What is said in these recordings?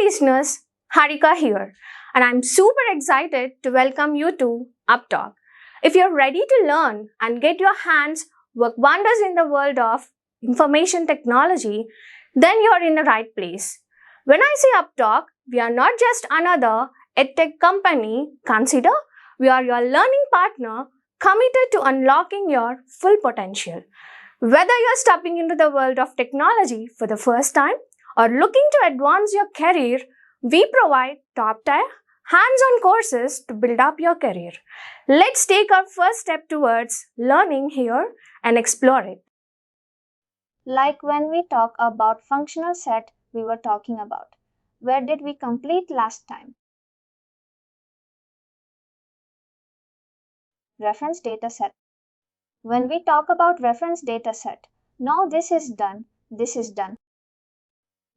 listeners, Harika here, and I'm super excited to welcome you to UppTalk. If you're ready to learn and get your hands work wonders in the world of information technology, then you're in the right place. When I say UppTalk, we are not just another edtech company. Consider we are your learning partner committed to unlocking your full potential. Whether you're stepping into the world of technology for the first time or looking to advance your career, we provide top-tier, hands-on courses to build up your career. Let's take our first step towards learning here and explore it. Like when we talk about functional set we were talking about. Where did we complete last time? Reference data set. When we talk about reference data set, now this is done.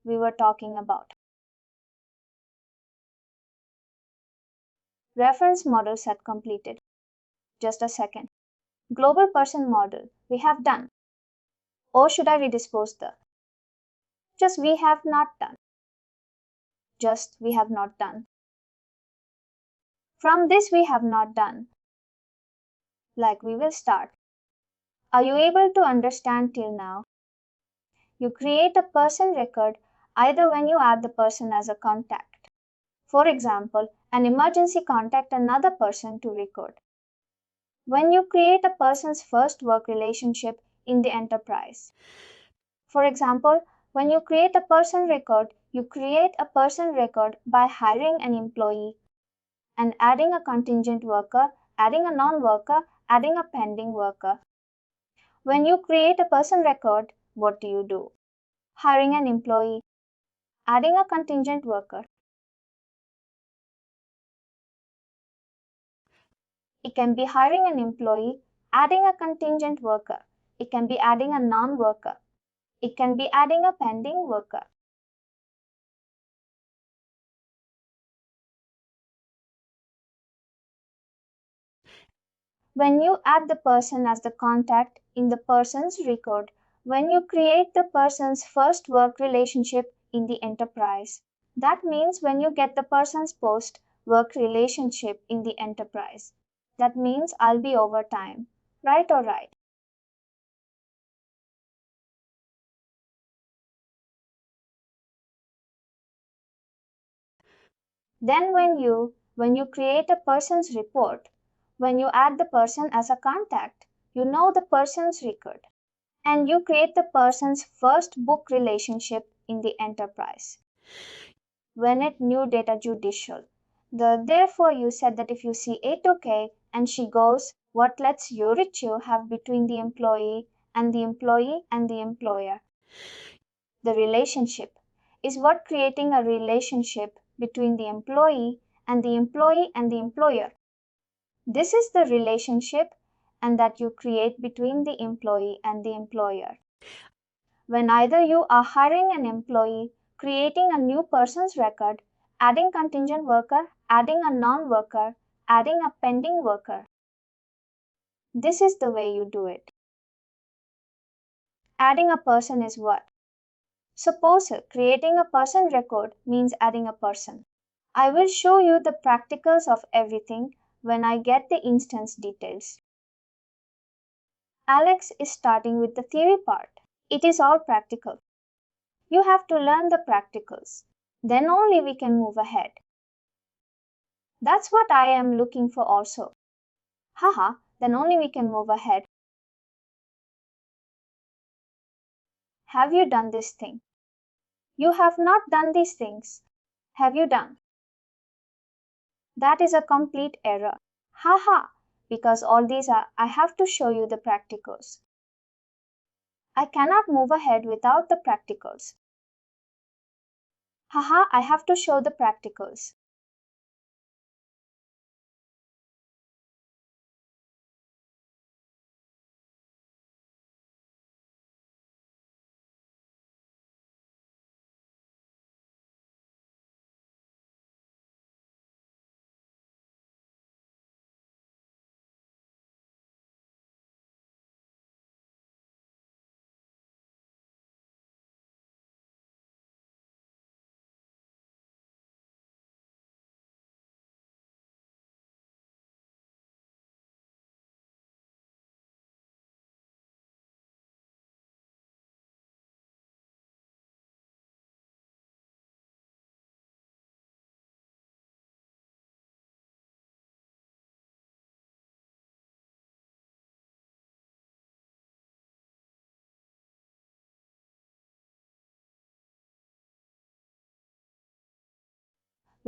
We were talking about reference model set completed. Just a second. Global person model we have done. Or should I redispose the? Just we have not done. Just we have not done. From this we have not done. Like we will start. Are you able to understand till now? You create a person record either when you add the person as a contact. For example, an emergency contact another person to record. When you create a person's first work relationship in the enterprise. For example, when you create a person record, you create a person record by hiring an employee and adding a contingent worker, adding a non-worker, adding a pending worker. When you create a person record, what do? Hiring an employee, adding a contingent worker. It can be hiring an employee, adding a contingent worker. It can be adding a non-worker. It can be adding a pending worker. When you add the person as the contact in the person's record, when you create the person's first work relationship in the enterprise, that means when you get the person's post work relationship in the enterprise, that means I'll be over time. Right or right? Then when you create a person's report, when you add the person as a contact, you know the person's record. And you create the person's first book relationship in the enterprise. When it new data judicial. Therefore you said that if you see A2K and she goes, what lets you have between the employee and the employer? The relationship is what creating a relationship between the employee and the employer. This is the relationship and that you create between the employee and the employer. When either you are hiring an employee, creating a new person's record, adding contingent worker, adding a non-worker, adding a pending worker. This is the way you do it. Adding a person is what? Suppose creating a person record means adding a person. I will show you the practicals of everything when I get the instance details. Alex is starting with the theory part. It is all practical. You have to learn the practicals. Then only we can move ahead. That's what I am looking for also. Haha, then only we can move ahead. Have you done this thing? You have not done these things. Have you done? That is a complete error. Haha, because all these are, I have to show you the practicals. I cannot move ahead without the practicals. Haha, I have to show the practicals.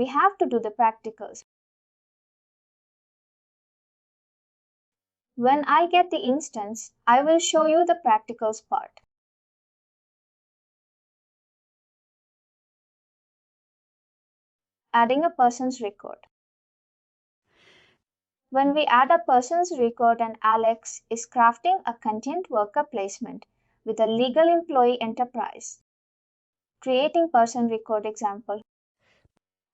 we have to do the practicals. When I get the instance, I will show you the practicals part. Adding a person's record. When we add a person's record and Alex is crafting a contingent worker placement with a legal employee enterprise. Creating person record example.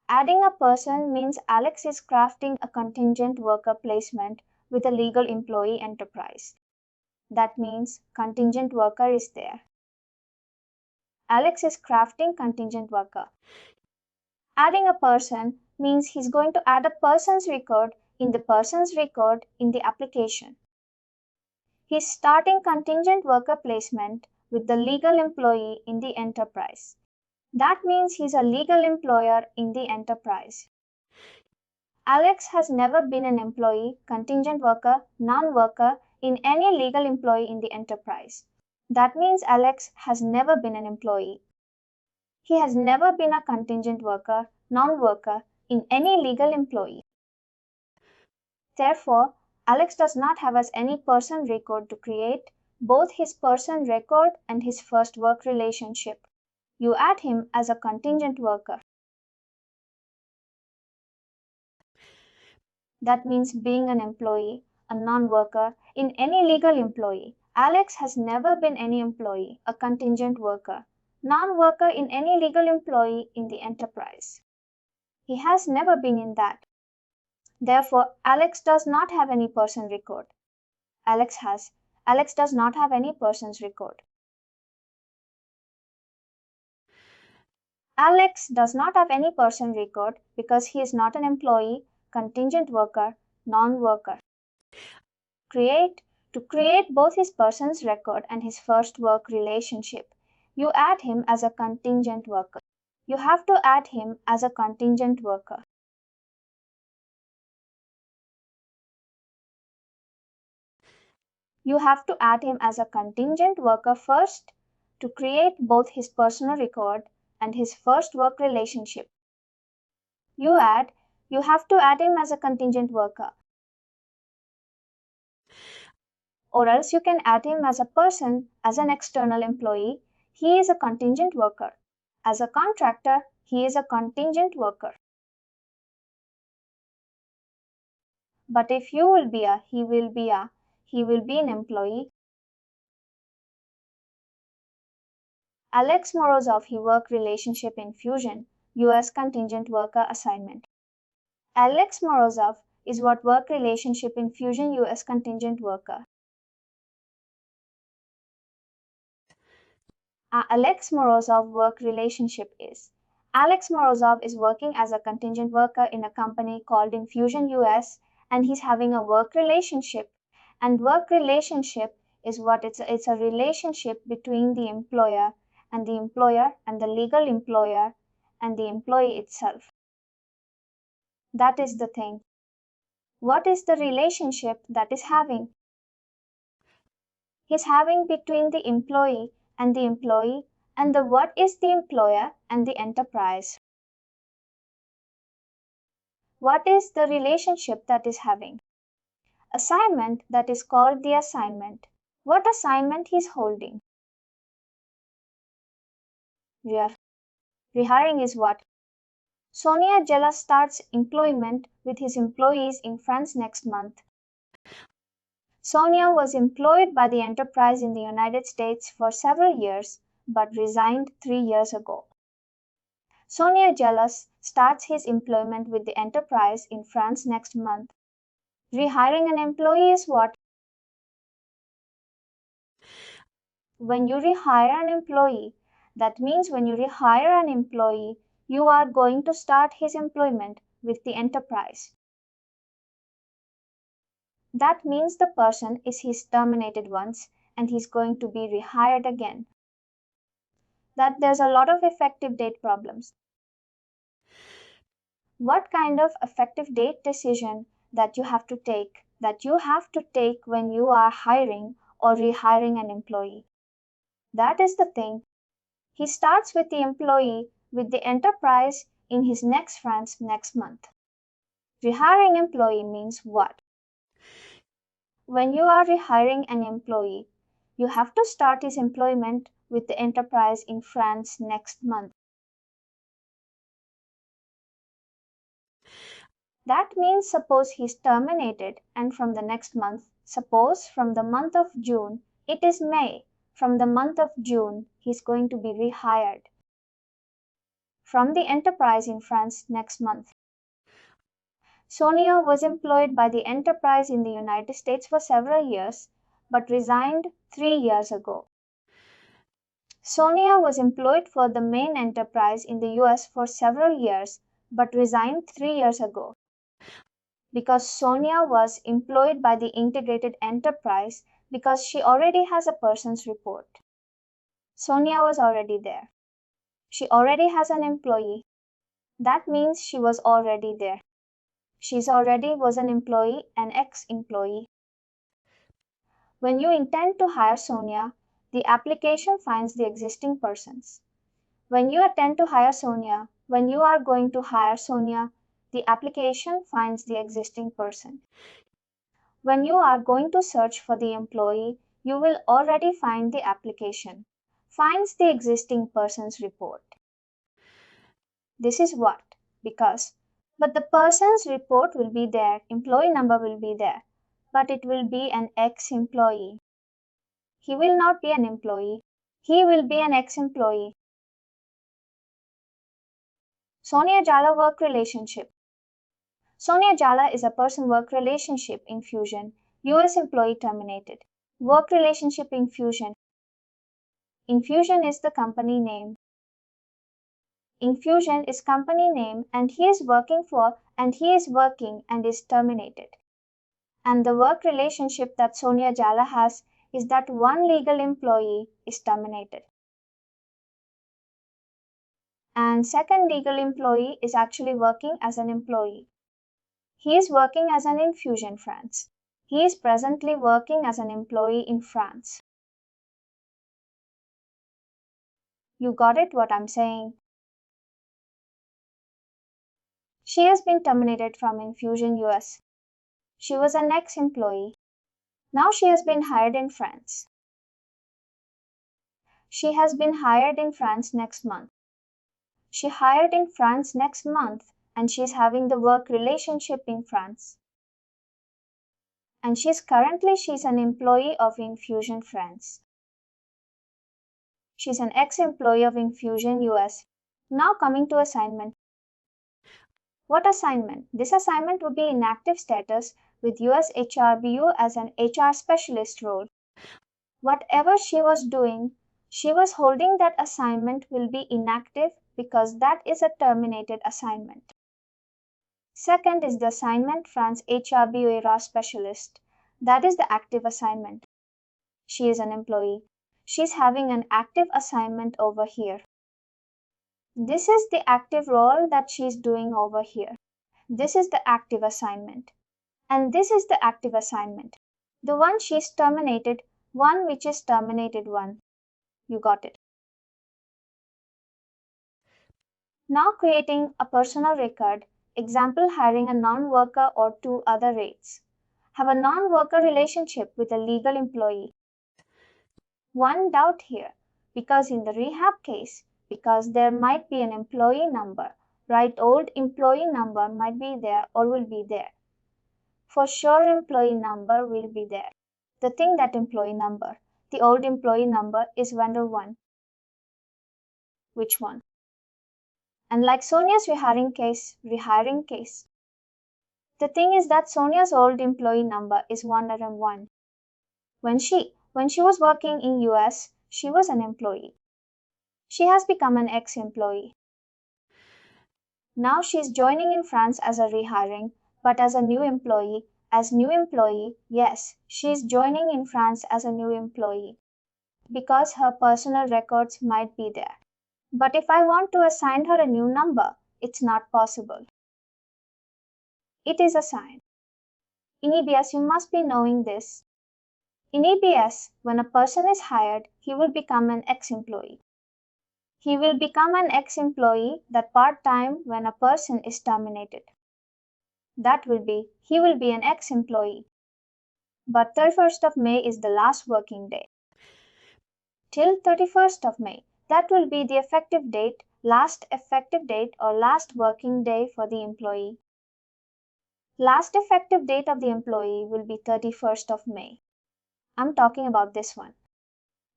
Adding a person means Alex is crafting a contingent worker placement with a legal employee enterprise. That means contingent worker is there. Alex is crafting contingent worker. Adding a person means he's going to add a person's record in the application. He's starting contingent worker placement with the legal employee in the enterprise. That means he's a legal employer in the enterprise. Alex has never been an employee, contingent worker, non-worker in any legal employee in the enterprise. That means Alex has never been an employee. He has never been a contingent worker, non-worker in any legal employee. Therefore, Alex does not have as any person record to create both his person record and his first work relationship. You add him as a contingent worker. That means being an employee, a non-worker in any legal employee. Alex has never been any employee, a contingent worker, non-worker in any legal employee in the enterprise. He has never been in that. Therefore, Alex does not have any person record. Alex does not have any person's record. Alex does not have any person record because he is not an employee, contingent worker, non-worker. To create both his person's record and his first work relationship, you add him as a contingent worker. You have to add him as a contingent worker. You have to add him as a contingent worker first to create both his personal record and his first work relationship. You have to add him as a contingent worker. Or else you can add him as a person, as an external employee. He is a contingent worker. As a contractor, he is a contingent worker. But if he will be an employee. Alex Morozov, he work relationship in Fusion, US contingent worker assignment. Alex Morozov is what work relationship in Fusion US contingent worker. Alex Morozov work relationship is. Alex Morozov is working as a contingent worker in a company called in Fusion US and he's having a work relationship. And work relationship is what it's a relationship between the employer and the legal employer and the employee itself. That is the thing. What is the relationship that is having? He's having between the employee and what is the employer and the enterprise. What is the relationship that is having? Assignment, that is called the assignment. What assignment he's holding? Rehiring is what? Sonia Jella starts employment with his employees in France next month. Sonia was employed by the enterprise in the United States for several years, but resigned 3 years ago. Sonia Jealous starts his employment with the enterprise in France next month. Rehiring an employee is what? When you rehire an employee, that means when you rehire an employee, you are going to start his employment with the enterprise. That means the person is terminated once and he's going to be rehired again. That there's a lot of effective date problems. What kind of effective date decision that you have to take when you are hiring or rehiring an employee? That is the thing. He starts with the employee with the enterprise in his next France next month. Rehiring employee means what? When you are rehiring an employee, you have to start his employment with the enterprise in France next month. That means suppose he's terminated and from the next month, suppose from the month of June, it is May, from the month of June, he's going to be rehired from the enterprise in France next month. Sonia was employed by the enterprise in the United States for several years, but resigned 3 years ago. Sonia was employed for the main enterprise in the US for several years, but resigned 3 years ago. Because Sonia was employed by the integrated enterprise because she already has a person's report. Sonia was already there. She already has an employee. That means she was already there. She's already was an employee, an ex-employee. When you intend to hire Sonia, the application finds the existing persons. When you intend to hire Sonia, when you are going to hire Sonia, the application finds the existing person. When you are going to search for the employee, you will already find the application, finds the existing person's report. This is what? Because, but the person's report will be there, employee number will be there, but it will be an ex-employee. He will not be an employee. He will be an ex-employee. Sonia Jala work relationship. Sonia Jala is a person-work relationship in Fusion. US employee terminated. Work relationship in Fusion. Infusion is the company name. Infusion is company name and he is working for and he is working and is terminated. And the work relationship that Sonia Jala has is that one legal employee is terminated. And second legal employee is actually working as an employee. He is working as an Infusion France. He is presently working as an employee in France. You got it what I'm saying? She has been terminated from Infusion US. She was an ex-employee. Now she has been hired in France. She has been hired in France next month. She hired in France next month and she's having the work relationship in France. And she's an employee of Infusion France. She's an ex-employee of Infusion US. Now coming to assignment. What assignment? This assignment would be inactive status with US HRBU as an HR specialist role. Whatever she was doing, she was holding that assignment will be inactive because that is a terminated assignment. Second is the assignment France HRBU era specialist. That is the active assignment. She is an employee. She's having an active assignment over here. This is the active role that she's doing over here. This is the active assignment. And this is the active assignment. The one she's terminated, one which is terminated one. You got it. Now creating a personal record. Example, hiring a non-worker or two other rates. Have a non-worker relationship with a legal employee. One doubt here, because in the rehab case, because there might be an employee number, right? Old employee number might be there or will be there. For sure, employee number will be there. The thing that employee number, the old employee number is vendor 1. Which one? And like Sonia's rehiring case, the thing is that Sonia's old employee number is 101. When she was working in US, she was an employee. She has become an ex-employee. Now she's joining in France as a rehiring, but as a new employee. As new employee, yes, she's joining in France as a new employee because her personal records might be there. But if I want to assign her a new number, it's not possible. It is assigned. In EBS, you must be knowing this. In EBS, when a person is hired, he will become an ex-employee. He will become an ex-employee that part-time when a person is terminated. He will be an ex-employee. But 31st of May is the last working day. Till 31st of May, that will be the effective date, last effective date or last working day for the employee. Last effective date of the employee will be 31st of May. I'm talking about this one.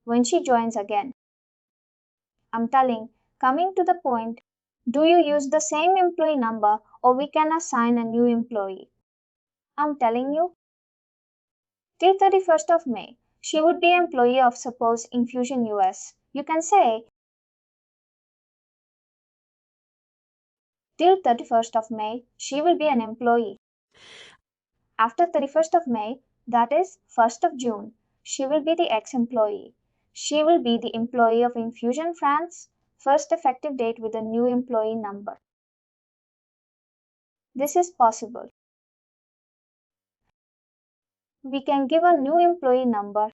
When she joins again. Coming to the point, do you use the same employee number or we can assign a new employee? I'm telling you, till 31st of May, she would be employee of suppose Infusion US. You can say, till 31st of May, she will be an employee. After 31st of May, that is 1st of June, she will be the ex-employee. She will be the employee of Infusion France, first effective date with a new employee number. This is possible. We can give a new employee number.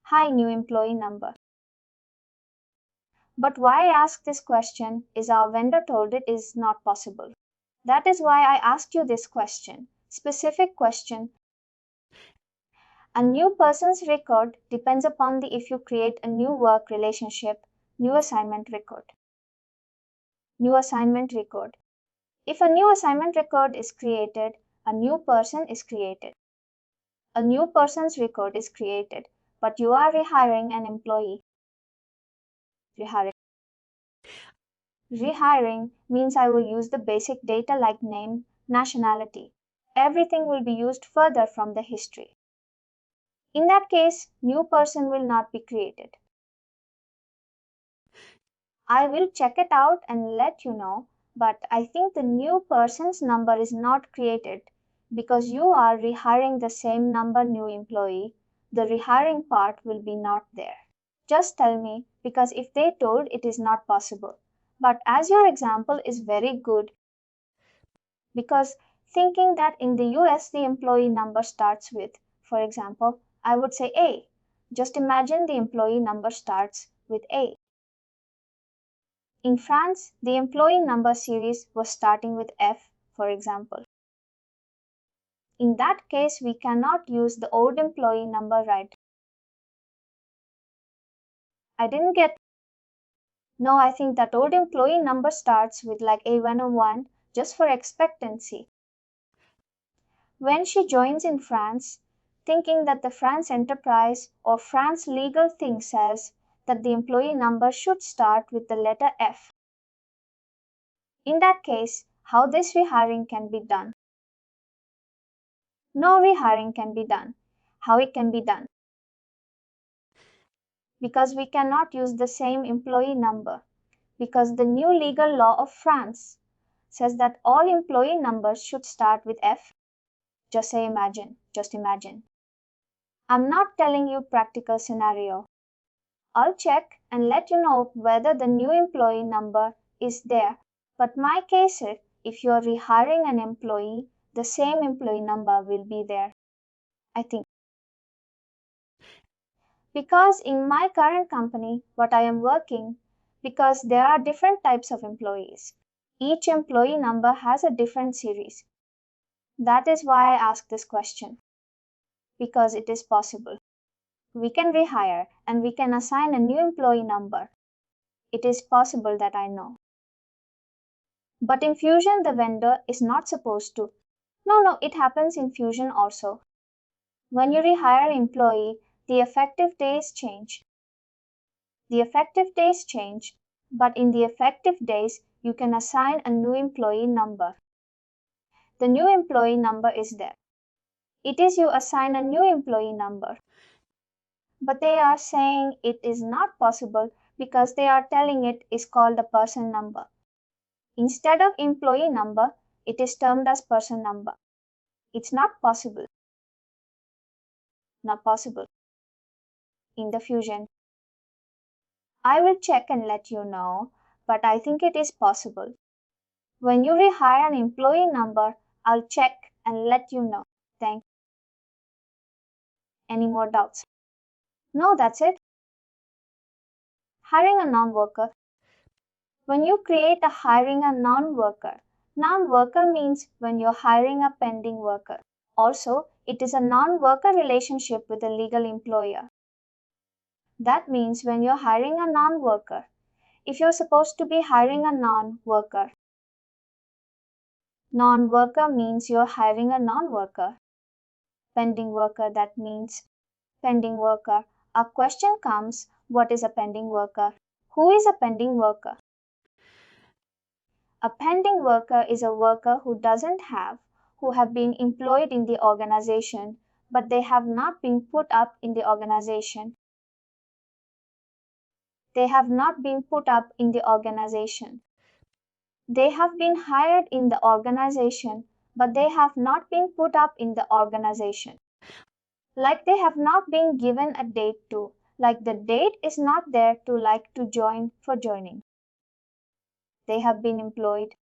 Hi, new employee number. But why I ask this question is our vendor told it is not possible. That is why I asked you this question, specific question. A new person's record depends upon the if you create a new work relationship, new assignment record. New assignment record. If a new assignment record is created, a new person is created. A new person's record is created, but you are rehiring an employee. Rehiring means I will use the basic data like name, nationality. Everything will be used further from the history. In that case, new person will not be created. I will check it out and let you know, but I think the new person's number is not created because you are rehiring the same number new employee. The rehiring part will be not there. Just tell me because if they told it is not possible. But as your example is very good because thinking that in the US the employee number starts with, for example, I would say A. Just imagine the employee number starts with A. In France, the employee number series was starting with F, for example. In that case, we cannot use the old employee number, right? I didn't get. No, I think that old employee number starts with like A101 just for expectancy. When she joins in France, thinking that the France enterprise or France legal thing says that the employee number should start with the letter F. In that case, how this rehiring can be done? No rehiring can be done. How it can be done? Because we cannot use the same employee number. Because the new legal law of France says that all employee numbers should start with F. Just imagine. I'm not telling you practical scenario. I'll check and let you know whether the new employee number is there. But my case is, if you're rehiring an employee, the same employee number will be there. I think. Because in my current company, what I am working, because there are different types of employees. Each employee number has a different series. That is why I ask this question. Because it is possible. We can rehire and we can assign a new employee number. It is possible that I know. But in Fusion, the vendor is not supposed to. No, it happens in Fusion also. When you rehire an employee, the effective days change. But in the effective days, you can assign a new employee number. The new employee number is there. It is you assign a new employee number. But they are saying it is not possible because they are telling it is called a person number. Instead of employee number, it is termed as person number. It's not possible. Not possible. In the Fusion. I will check and let you know, but I think it is possible. When you rehire an employee number, I'll check and let you know. Thanks. Any more doubts? No, that's it. Hiring a non-worker. When you create a hiring a non-worker. Non-worker means when you're hiring a pending worker. Also, it is a non-worker relationship with a legal employer. That means when you're hiring a non-worker. If you're supposed to be hiring a non-worker. Non-worker means you're hiring a non-worker. Pending worker, that means pending worker. A question comes, what is a pending worker? Who is a pending worker? A pending worker is a worker who have been employed in the organization, but they have not been put up in the organization. They have not been put up in the organization. They have been hired in the organization, but they have not been put up in the organization. Like they have not been given a date to, like the date is not there to like to join for joining. They have been employed.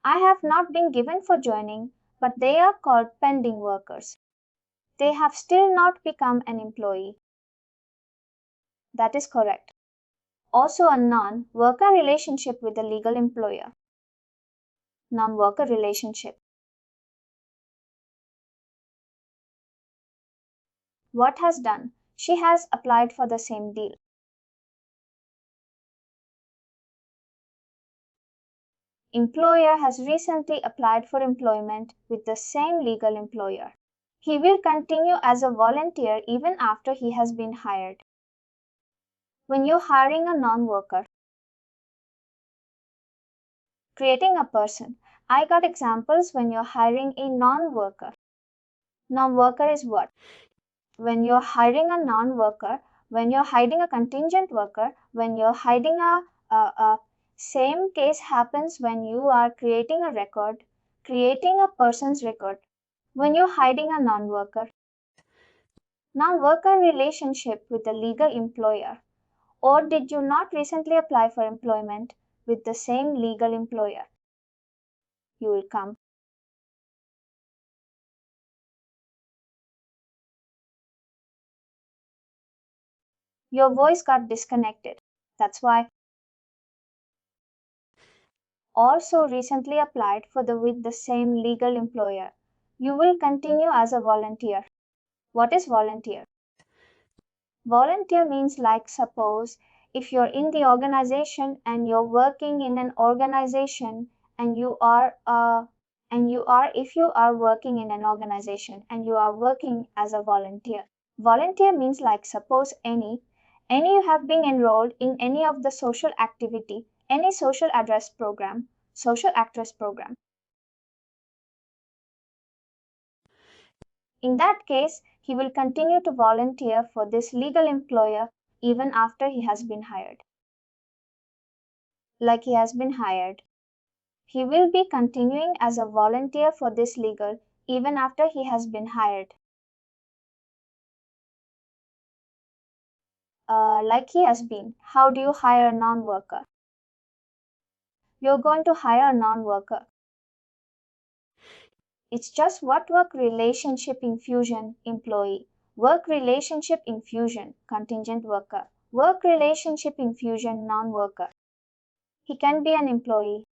I have not been given for joining, but they are called pending workers. They have still not become an employee. That is correct. Also a non-worker relationship with a legal employer. Non-worker relationship. What has done? She has applied for the same deal. Employer has recently applied for employment with the same legal employer. He will continue as a volunteer even after he has been hired. When you're hiring a non-worker, creating a person. I got examples when you're hiring a non-worker. Non-worker is what? When you're hiring a non-worker, when you're hiring a contingent worker, when you're hiring a same case happens when you are creating a record, creating a person's record. When you're hiring a non-worker. Non-worker relationship with a legal employer. Or did you not recently apply for employment with the same legal employer? You will come. Your voice got disconnected. That's why. Also recently applied for with the same legal employer. You will continue as a volunteer. What is volunteer? Volunteer means like suppose if you're in the organization and you're working in an organization and if you are working in an organization and you are working as a volunteer. Volunteer means like suppose any you have been enrolled in any of the social activity, any social actress program. In that case, he will continue to volunteer for this legal employer even after he has been hired. Like he has been hired. He will be continuing as a volunteer for this legal even after he has been hired. Like he has been. How do you hire a non-worker? You're going to hire a non-worker. It's just what work relationship infusion employee. Work relationship infusion contingent worker. Work relationship infusion non-worker. He can be an employee.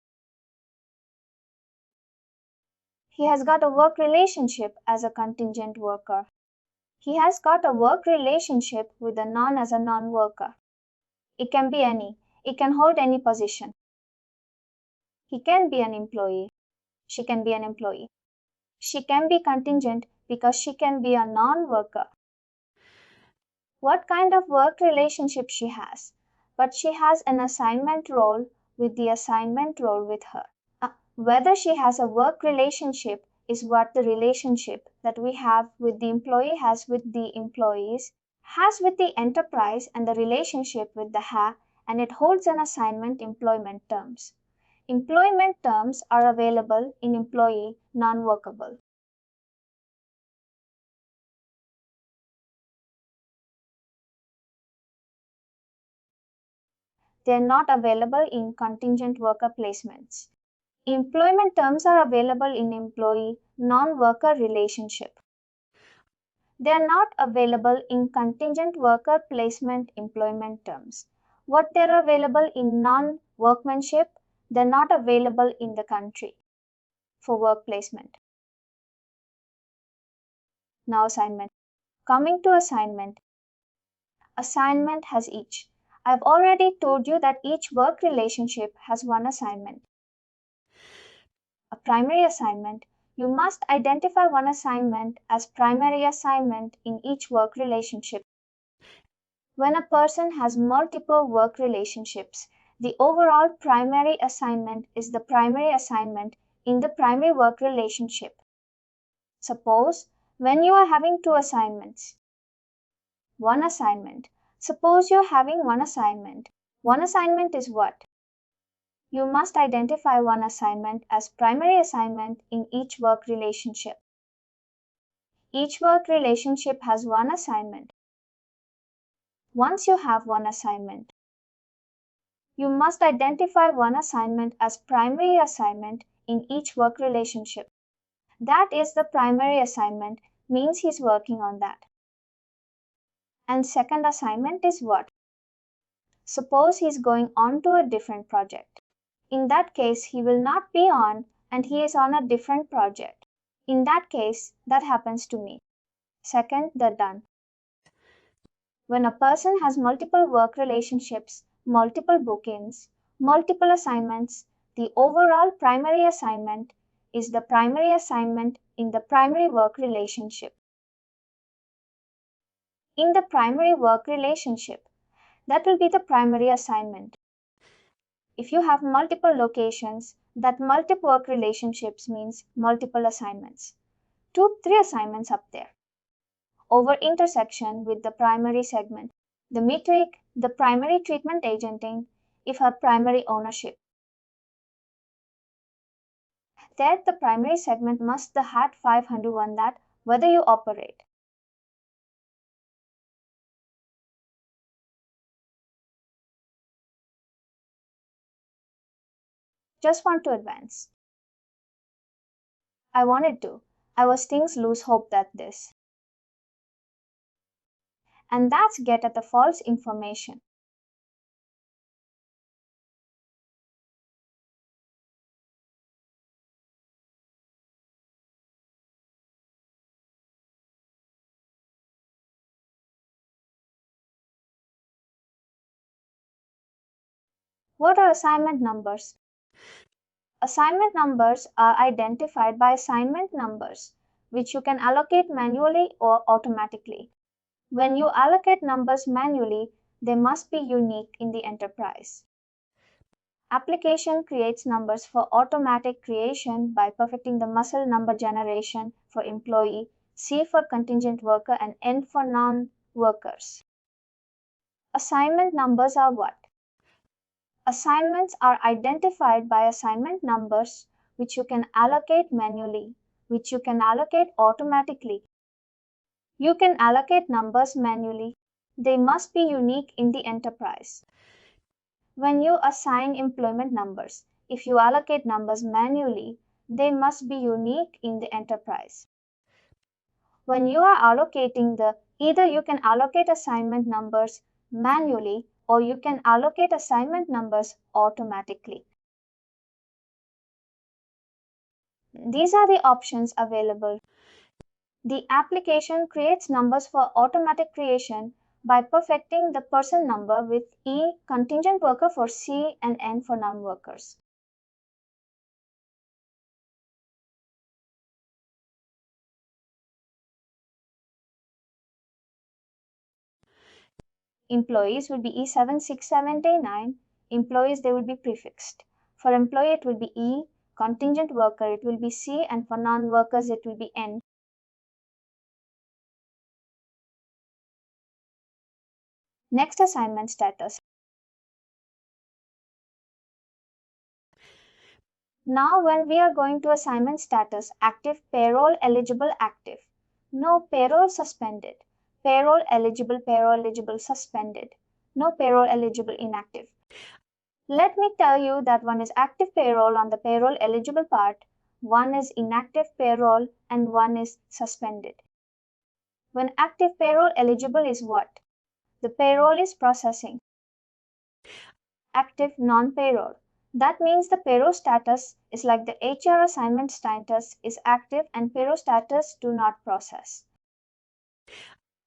He has got a work relationship as a contingent worker. He has got a work relationship with a non-worker. It can be any. It can hold any position. He can be an employee. She can be an employee. She can be contingent because she can be a non-worker. What kind of work relationship she has? But she has an assignment role with the assignment role with her. Whether she has a work relationship is what the relationship that we have with the employee has with the employees, has with the enterprise, and the relationship with the and it holds an assignment employment terms. Employment terms are available in employee non-workable. They are not available in contingent worker placements. Employment terms are available in employee non-worker relationship. They are not available in contingent worker placement employment terms. What they're available in non-workmanship, they're not available in the country for work placement. Now assignment. Coming to assignment. Assignment has each. I've already told you that each work relationship has one assignment. A primary assignment. You must identify one assignment as primary assignment in each work relationship. When a person has multiple work relationships, the overall primary assignment is the primary assignment in the primary work relationship. Suppose when you are having two assignments, one assignment. Suppose you're having one assignment. One assignment is what? You must identify one assignment as primary assignment in each work relationship. Each work relationship has one assignment. Once you have one assignment, you must identify one assignment as primary assignment in each work relationship. That is the primary assignment, means he's working on that. And second assignment is what? Suppose he's going on to a different project. In that case, he will not be on and he is on a different project. In that case, that happens to me. Second, the done. When a person has multiple work relationships, multiple bookings, multiple assignments, the overall primary assignment is the primary assignment in the primary work relationship. In the primary work relationship, that will be the primary assignment. If you have multiple locations, that multiple work relationships means multiple assignments. 2-3 assignments up there. Over intersection with the primary segment. The metric, the primary treatment agenting, if her primary ownership. That the primary segment must the hat 501 that whether you operate. Just want to advance. I wanted to. I was things lose hope that this. And that's get at the false information. What are assignment numbers? Assignment numbers are identified by assignment numbers, which you can allocate manually or automatically. When you allocate numbers manually, they must be unique in the enterprise. Application creates numbers for automatic creation by perfecting the muscle number generation for employee, C for contingent worker, and N for non-workers. Assignment numbers are what? Assignments are identified by assignment numbers, which you can allocate manually, which you can allocate automatically. You can allocate numbers manually. They must be unique in the enterprise. When you assign employment numbers, if you allocate numbers manually, they must be unique in the enterprise. When you are allocating either you can allocate assignment numbers manually or you can allocate assignment numbers automatically. These are the options available. The application creates numbers for automatic creation by perfecting the person number with E contingent worker for C and N for non-workers. Employees will be E7679. Employees, they will be prefixed. For employee, it will be E. Contingent worker, it will be C. And for non-workers, it will be N. Next, assignment status. Now, when we are going to assignment status, active, payroll eligible, active. No, payroll suspended. Payroll eligible, suspended. No, payroll eligible, inactive. Let me tell you that one is active payroll on the payroll eligible part, one is inactive payroll, and one is suspended. When active payroll eligible is what? The payroll is processing. Active non-payroll. That means the payroll status is like the HR assignment status is active and payroll status do not process.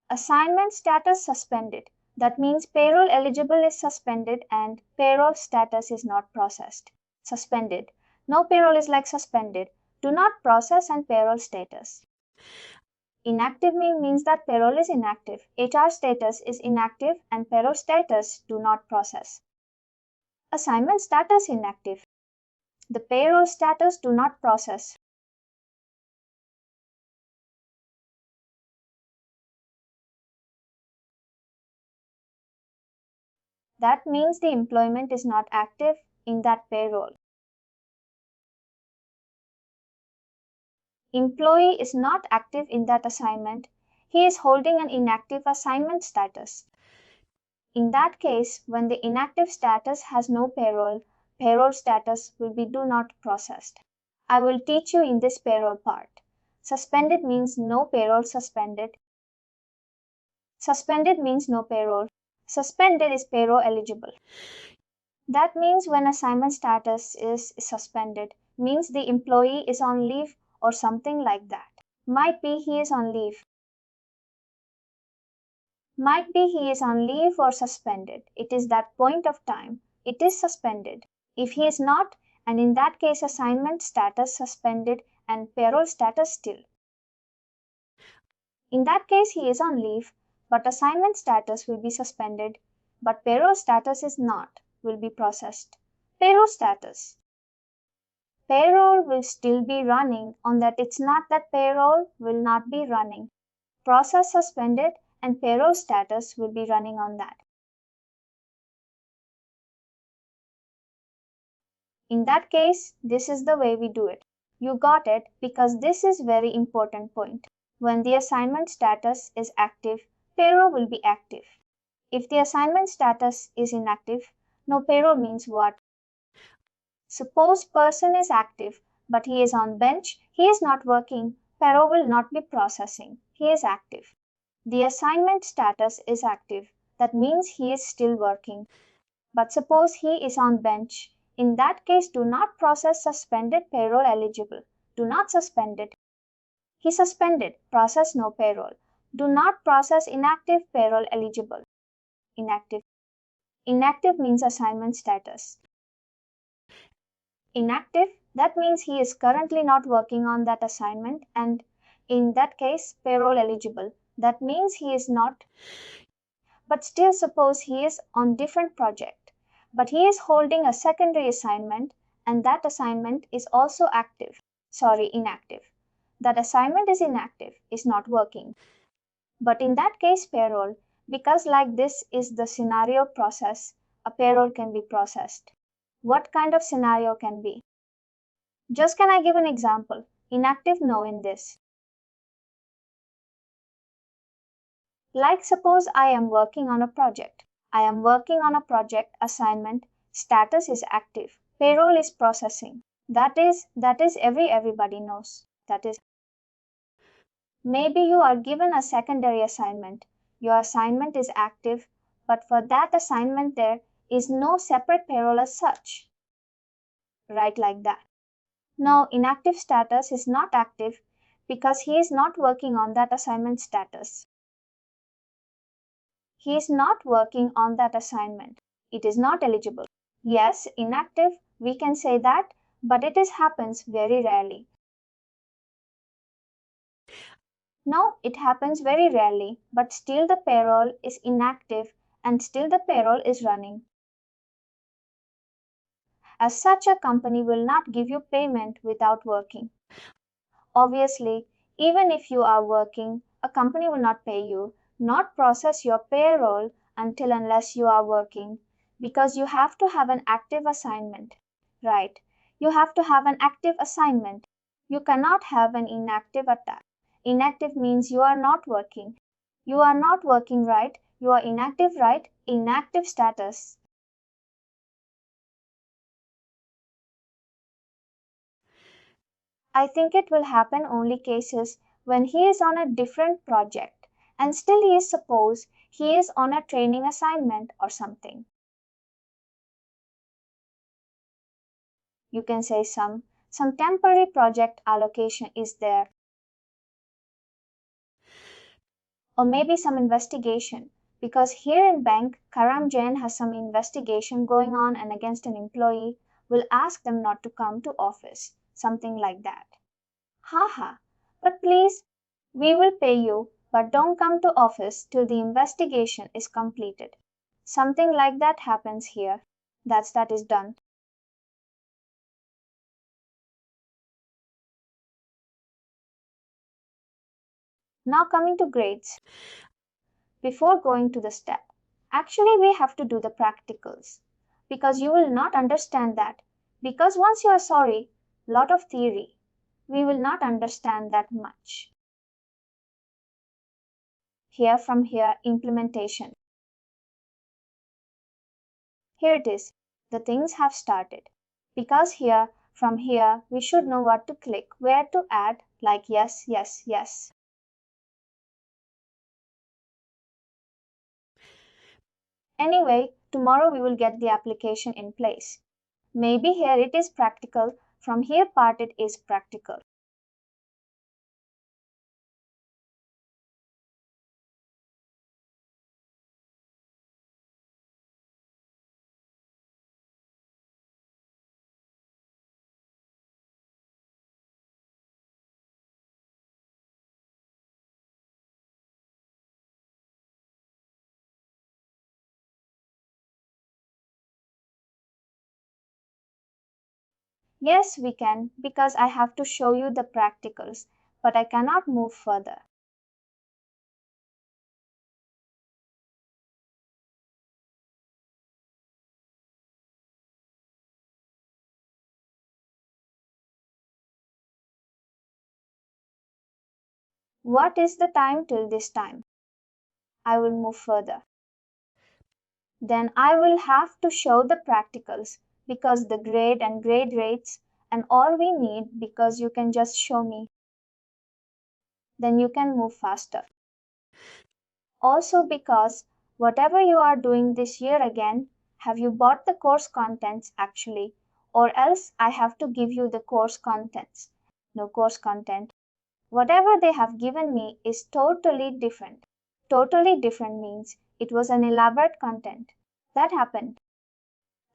Assignment status suspended. That means payroll eligible is suspended and payroll status is not processed. Suspended. No payroll is like suspended. Do not process and payroll status. Inactive means that payroll is inactive. HR status is inactive and payroll status do not process. Assignment status inactive. The payroll status do not process. That means the employment is not active in that payroll. Employee is not active in that assignment. He is holding an inactive assignment status. In that case, when the inactive status has no payroll, payroll status will be do not processed. I will teach you in this payroll part. Suspended means no payroll suspended. Suspended means no payroll. Suspended is payroll eligible. That means when assignment status is suspended, means the employee is on leave or something like that. Might be he is on leave. Might be he is on leave or suspended. It is that point of time. It is suspended. If he is not, and in that case assignment status suspended and payroll status still. In that case he is on leave, but assignment status will be suspended, but payroll status is not, will be processed. Payroll status. Payroll will still be running on that. It's not that payroll will not be running. Process suspended and payroll status will be running on that. In that case, this is the way we do it. You got it because this is very important point. When the assignment status is active, payroll will be active. If the assignment status is inactive, no payroll means what? Suppose person is active, but he is on bench, he is not working, payroll will not be processing. He is active. The assignment status is active. That means he is still working. But suppose he is on bench. In that case, do not process suspended payroll eligible. Do not suspend it. He suspended. Process no payroll. Do not process inactive payroll eligible. Inactive. Inactive means assignment status. Inactive, that means he is currently not working on that assignment and in that case payroll eligible. That means he is not. But still suppose he is on different project, but he is holding a secondary assignment and that assignment is also inactive. That assignment is inactive, is not working. But in that case payroll, because like this is the scenario process, a payroll can be processed. What kind of scenario can be? Just can I give an example? Inactive, no in this. Like suppose I am working on a project. I am working on a project assignment, status is active, payroll is processing. That is everybody knows. That is maybe you are given a secondary assignment. Your assignment is active, but for that assignment there is no separate payroll as such. Right like that. Now inactive status is not active because he is not working on that assignment status. He is not working on that assignment. It is not eligible. Yes, inactive, we can say that, but it happens very rarely. No, it happens very rarely, but still the payroll is inactive and still the payroll is running. As such, a company will not give you payment without working. Obviously, even if you are working, a company will not pay you, not process your payroll until unless you are working, because you have to have an active assignment. Right? You have to have an active assignment. You cannot have an inactive attack. Inactive means you are not working. You are not working, right? You are inactive, right? Inactive status. I think it will happen only cases when he is on a different project and still he is suppose he is on a training assignment or something. You can say some temporary project allocation is there, or maybe some investigation, because here in bank Karam Jain has some investigation going on and against an employee will ask them not to come to office, something like that. Haha, but please, we will pay you, but don't come to office till the investigation is completed. Something like that happens here. That is done. Now coming to grades. Before going to the step, actually we have to do the practicals, because you will not understand that, because once you are sorry, lot of theory, we will not understand that much. Here implementation. Here it is. The things have started. Because from here, we should know what to click, where to add, like yes, yes, yes. Anyway, tomorrow we will get the application in place. Maybe here it is practical, from here part it is practical. Yes, we can, because I have to show you the practicals, but I cannot move further. What is the time till this time? I will move further. Then I will have to show the practicals, because the grade and grade rates and all we need, because you can just show me. Then you can move faster. Also because whatever you are doing this year again, have you bought the course contents actually? Or else I have to give you the course contents. No course content. Whatever they have given me is totally different. Totally different means it was an elaborate content. That happened.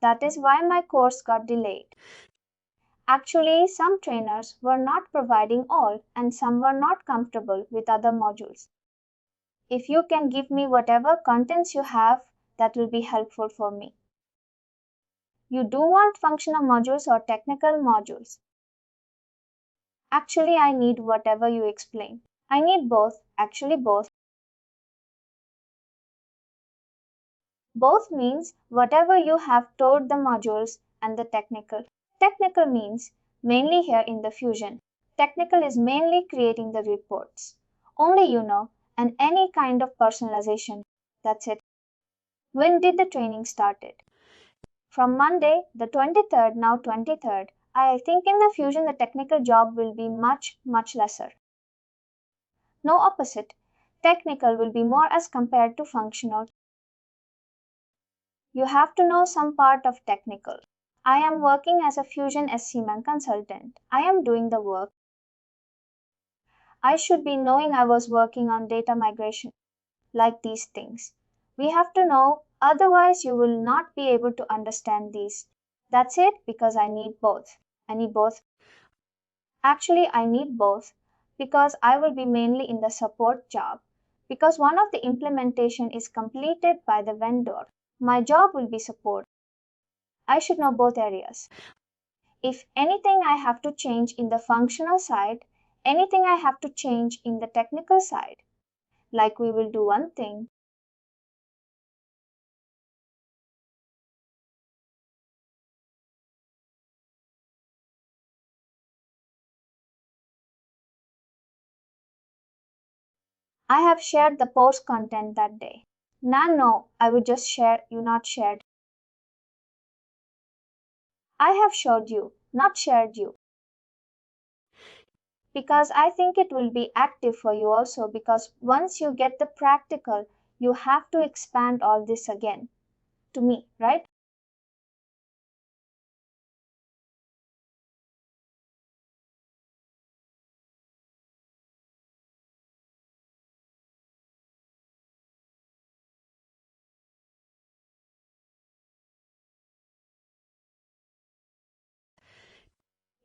That is why my course got delayed. Actually, some trainers were not providing all and some were not comfortable with other modules. If you can give me whatever contents you have, that will be helpful for me. You do want functional modules or technical modules? Actually, I need whatever you explain. I need both, actually both. Both means whatever you have taught the modules and the technical. Technical means mainly here in the Fusion. Technical is mainly creating the reports. Only you know, and any kind of personalization. That's it. When did the training started? From Monday, the 23rd, now 23rd. I think in the Fusion the technical job will be much, much lesser. No opposite. Technical will be more as compared to functional. You have to know some part of technical. I am working as a Fusion HCM consultant. I am doing the work. I should be knowing I was working on data migration, like these things. We have to know, otherwise, you will not be able to understand these. That's it, because I need both. I need both. Actually, I need both because I will be mainly in the support job. Because one of the implementation is completed by the vendor. My job will be support. I should know both areas. If anything I have to change in the functional side, anything I have to change in the technical side, like we will do one thing. I have shared the post content that day. No, I would just share, you not shared. I have showed you, not shared you. Because I think it will be active for you also, because once you get the practical, you have to expand all this again to me, right?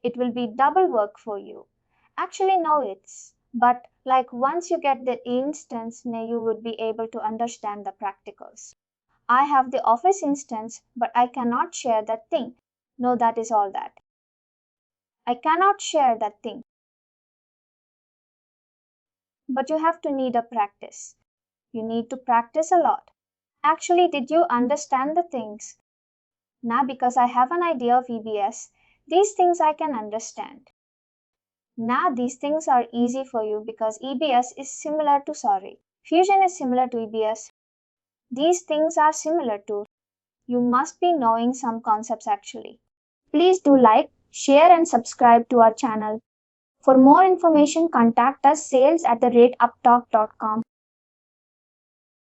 It will be double work for you. Actually, no, but like once you get the instance, you would be able to understand the practicals. I have the office instance, but I cannot share that thing. No, that is all that. I cannot share that thing. But you have to need a practice. You need to practice a lot. Actually, did you understand the things? Now, because I have an idea of EBS, these things I can understand. Now, these things are easy for you because EBS is similar to Fusion is similar to EBS. These things are similar to. You must be knowing some concepts actually. Please do like, share and subscribe to our channel. For more information, contact us sales@upptalk.com.